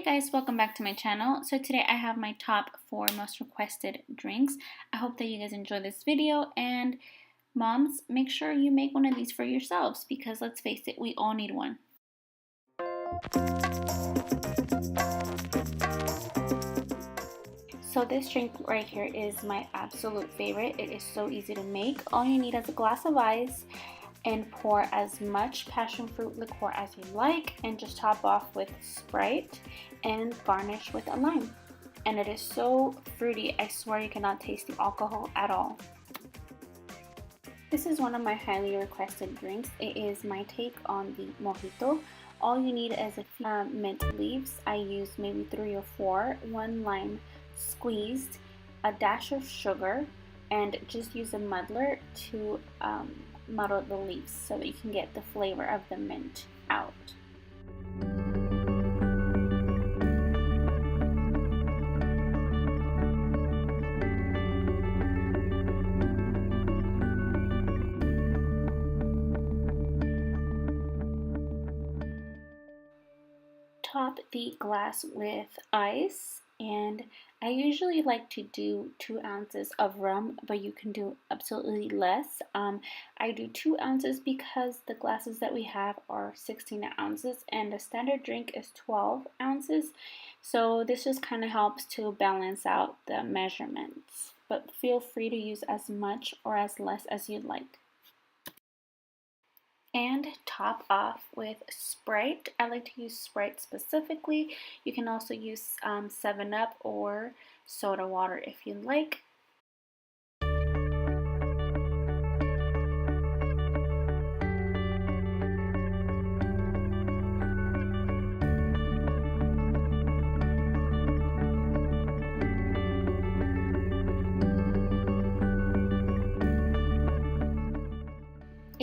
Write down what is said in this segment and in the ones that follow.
Hey guys, welcome back to my channel. So today I have my top 4 most requested drinks. I hope that you guys enjoy this video, and moms, make sure you make one of these for yourselves because let's face it, we all need one. So this drink right here is my absolute favorite. It is so easy to make. All you need is a glass of ice and pour as much passion fruit liqueur as you like, and just top off with Sprite and garnish with a lime. And it is so fruity, I swear you cannot taste the alcohol at all. This is one of my highly requested drinks. It is my take on the mojito. All you need is a few mint leaves. I use maybe 3 or 4, 1 lime squeezed, a dash of sugar, and just use a muddler to muddle the leaves so that you can get the flavor of the mint out. Top the glass with ice, and I usually like to do 2 ounces of rum, but you can do absolutely less. I do 2 ounces because the glasses that we have are 16 ounces and the standard drink is 12 ounces. So this just kind of helps to balance out the measurements, but feel free to use as much or as less as you'd like. And top off with Sprite. I like to use Sprite specifically. You can also use 7-Up or soda water if you like.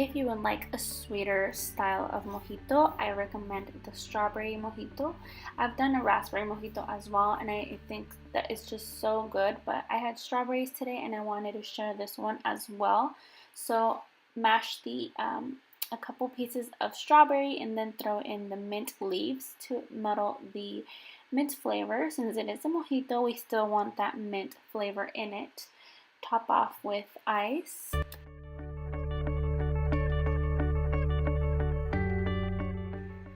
If you would like a sweeter style of mojito, I recommend the strawberry mojito. I've done a raspberry mojito as well, and I think that it's just so good, but I had strawberries today and I wanted to share this one as well. So mash a couple pieces of strawberry and then throw in the mint leaves to muddle the mint flavor. Since it is a mojito, we still want that mint flavor in it. Top off with ice.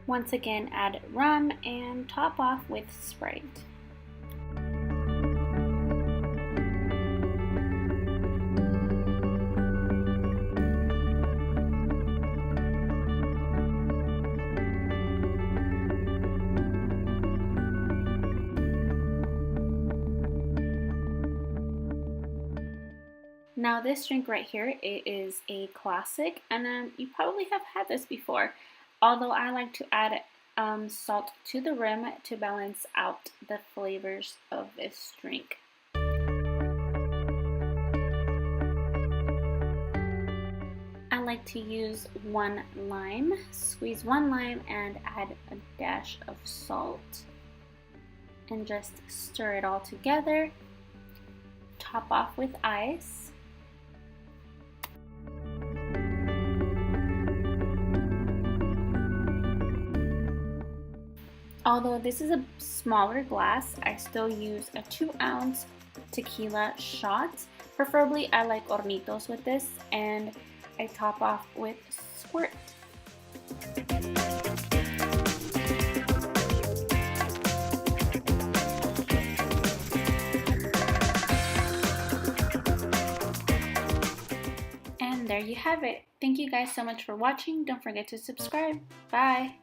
Once again, add rum and top off with Sprite. Now this drink right here, it is a classic, and you probably have had this before. Although I like to add salt to the rim to balance out the flavors of this drink. I like to use 1 lime, squeeze 1 lime and add a dash of salt. And just stir it all together. Top off with ice. Although this is a smaller glass, I still use a 2-ounce tequila shot. Preferably, I like hornitos with this, and I top off with squirt. And there you have it. Thank you guys so much for watching. Don't forget to subscribe. Bye!